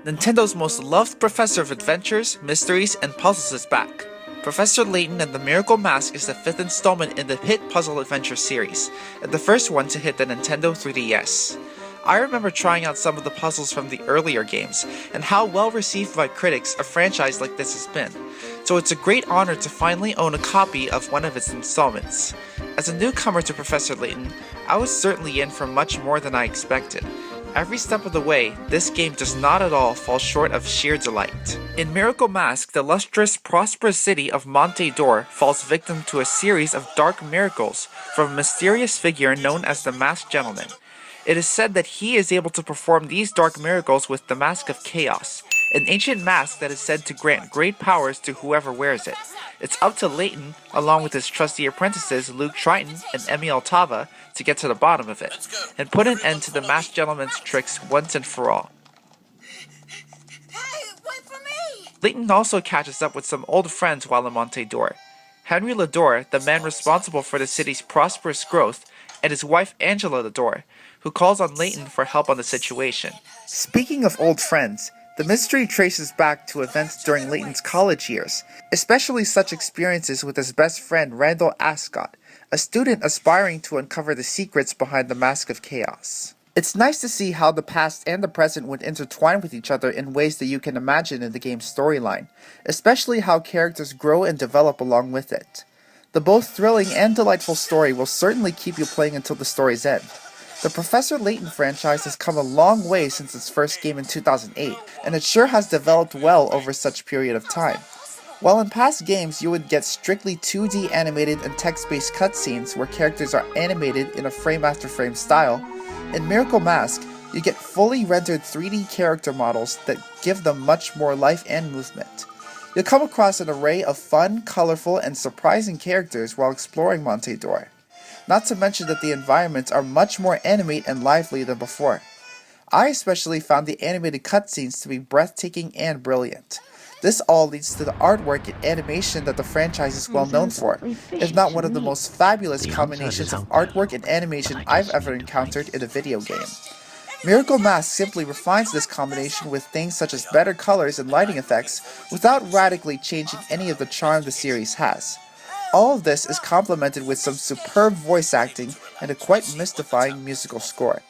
Nintendo's most loved professor of adventures, mysteries, and puzzles is back. Professor Layton and the Miracle Mask is the fifth installment in the hit puzzle adventure series, and the first one to hit the Nintendo 3DS. I remember trying out some of the puzzles from the earlier games, and how well received by critics a franchise like this has been, so it's a great honor to finally own a copy of one of its installments. As a newcomer to Professor Layton, I was certainly in for much more than I expected. Every step of the way, this game does not at all fall short of sheer delight. In Miracle Mask, the lustrous, prosperous city of Monte d'Or falls victim to a series of dark miracles from a mysterious figure known as the Masked Gentleman. It is said that he is able to perform these dark miracles with the Mask of Chaos, an ancient mask that is said to grant great powers to whoever wears it. It's up to Layton, along with his trusty apprentices Luke Triton and Emil Tava, to get to the bottom of it, and put an end to the Masked Gentleman's tricks once and for all. Hey, wait for me! Layton also catches up with some old friends while in Monte d'Or. Henry Lador, the man responsible for the city's prosperous growth, and his wife Angela Lador, who calls on Layton for help on the situation. Speaking of old friends, the mystery traces back to events during Layton's college years, especially such experiences with his best friend Randall Ascot, a student aspiring to uncover the secrets behind the Mask of Chaos. It's nice to see how the past and the present would intertwine with each other in ways that you can imagine in the game's storyline, especially how characters grow and develop along with it. The both thrilling and delightful story will certainly keep you playing until the story's end. The Professor Layton franchise has come a long way since its first game in 2008, and it sure has developed well over such period of time. While in past games you would get strictly 2D animated and text-based cutscenes where characters are animated in a frame-after-frame style, in Miracle Mask you get fully rendered 3D character models that give them much more life and movement. You'll come across an array of fun, colorful, and surprising characters while exploring Monte d'Or. Not to mention that the environments are much more animate and lively than before. I especially found the animated cutscenes to be breathtaking and brilliant. This all leads to the artwork and animation that the franchise is well known for, if not one of the most fabulous combinations of artwork and animation I've ever encountered in a video game. Miracle Mask simply refines this combination with things such as better colors and lighting effects without radically changing any of the charm the series has. All of this is complemented with some superb voice acting and a quite mystifying musical score.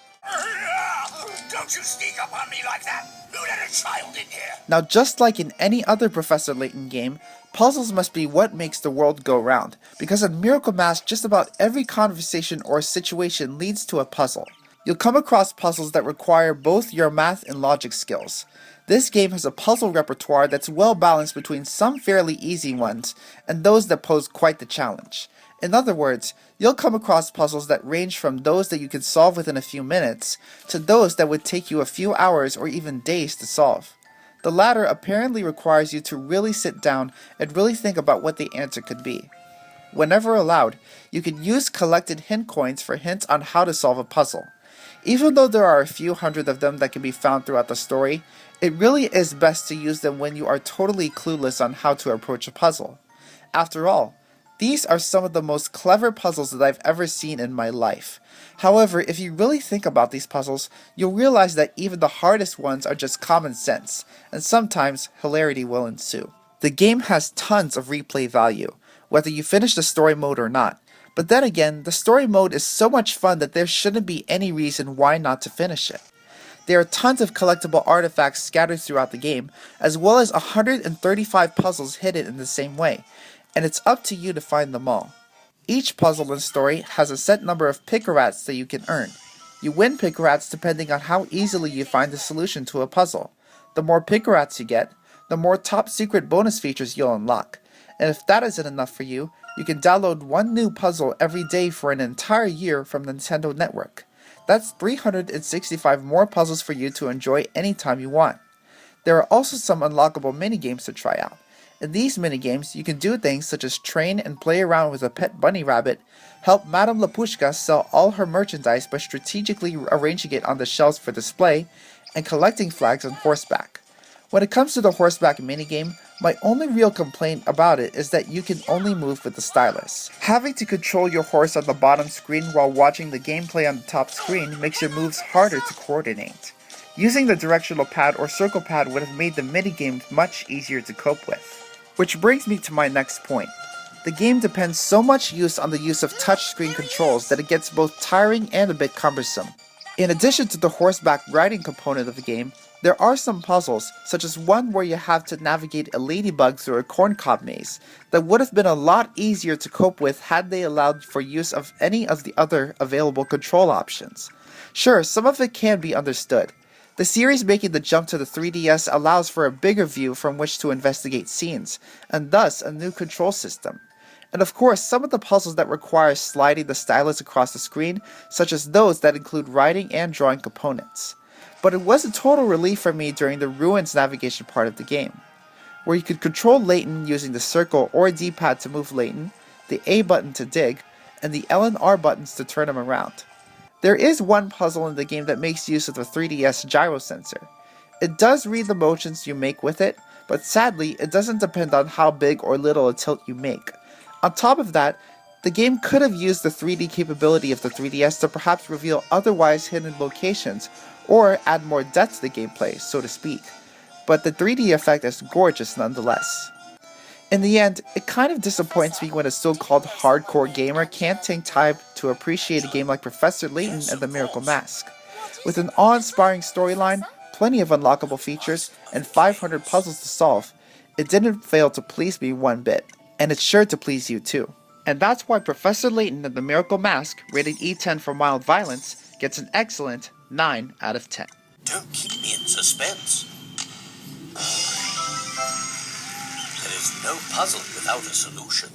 Don't you sneak up on me like that! You let a child in here! Now, just like in any other Professor Layton game, puzzles must be what makes the world go round, because in Miracle Mask just about every conversation or situation leads to a puzzle. You'll come across puzzles that require both your math and logic skills. This game has a puzzle repertoire that's well balanced between some fairly easy ones and those that pose quite the challenge. In other words, you'll come across puzzles that range from those that you can solve within a few minutes to those that would take you a few hours or even days to solve. The latter apparently requires you to really sit down and really think about what the answer could be. Whenever allowed, you can use collected hint coins for hints on how to solve a puzzle. Even though there are a few hundred of them that can be found throughout the story, it really is best to use them when you are totally clueless on how to approach a puzzle. After all, these are some of the most clever puzzles that I've ever seen in my life. However, if you really think about these puzzles, you'll realize that even the hardest ones are just common sense, and sometimes hilarity will ensue. The game has tons of replay value, whether you finish the story mode or not. But then again, the story mode is so much fun that there shouldn't be any reason why not to finish it. There are tons of collectible artifacts scattered throughout the game, as well as 135 puzzles hidden in the same way, and it's up to you to find them all. Each puzzle and story has a set number of Picarats that you can earn. You win Picarats depending on how easily you find the solution to a puzzle. The more Picarats you get, the more top secret bonus features you'll unlock. And if that isn't enough for you, you can download one new puzzle every day for an entire year from the Nintendo Network. That's 365 more puzzles for you to enjoy anytime you want. There are also some unlockable minigames to try out. In these minigames, you can do things such as train and play around with a pet bunny rabbit, help Madame Lapushka sell all her merchandise by strategically arranging it on the shelves for display, and collecting flags on horseback. When it comes to the horseback minigame, my only real complaint about it is that you can only move with the stylus. Having to control your horse on the bottom screen while watching the gameplay on the top screen makes your moves harder to coordinate. Using the directional pad or circle pad would have made the minigames much easier to cope with. Which brings me to my next point. The game depends so much on the use of touchscreen controls that it gets both tiring and a bit cumbersome. In addition to the horseback riding component of the game, there are some puzzles, such as one where you have to navigate a ladybug through a corncob maze, that would have been a lot easier to cope with had they allowed for use of any of the other available control options. Sure, some of it can be understood. The series making the jump to the 3DS allows for a bigger view from which to investigate scenes, and thus a new control system. And of course, some of the puzzles that require sliding the stylus across the screen, such as those that include writing and drawing components. But it was a total relief for me during the Ruins navigation part of the game, where you could control Layton using the circle or D-pad to move Layton, the A button to dig, and the L and R buttons to turn him around. There is one puzzle in the game that makes use of the 3DS gyro sensor. It does read the motions you make with it, but sadly it doesn't depend on how big or little a tilt you make. On top of that, the game could have used the 3D capability of the 3DS to perhaps reveal otherwise hidden locations, or add more depth to the gameplay, so to speak. But the 3D effect is gorgeous nonetheless. In the end, it kind of disappoints me when a so-called hardcore gamer can't take time to appreciate a game like Professor Layton and the Miracle Mask. With an awe-inspiring storyline, plenty of unlockable features, and 500 puzzles to solve, it didn't fail to please me one bit. And it's sure to please you too. And that's why Professor Layton and the Miracle Mask, rated E10 for mild violence, gets an excellent 9 out of 10. Don't keep me in suspense. There is no puzzle without a solution.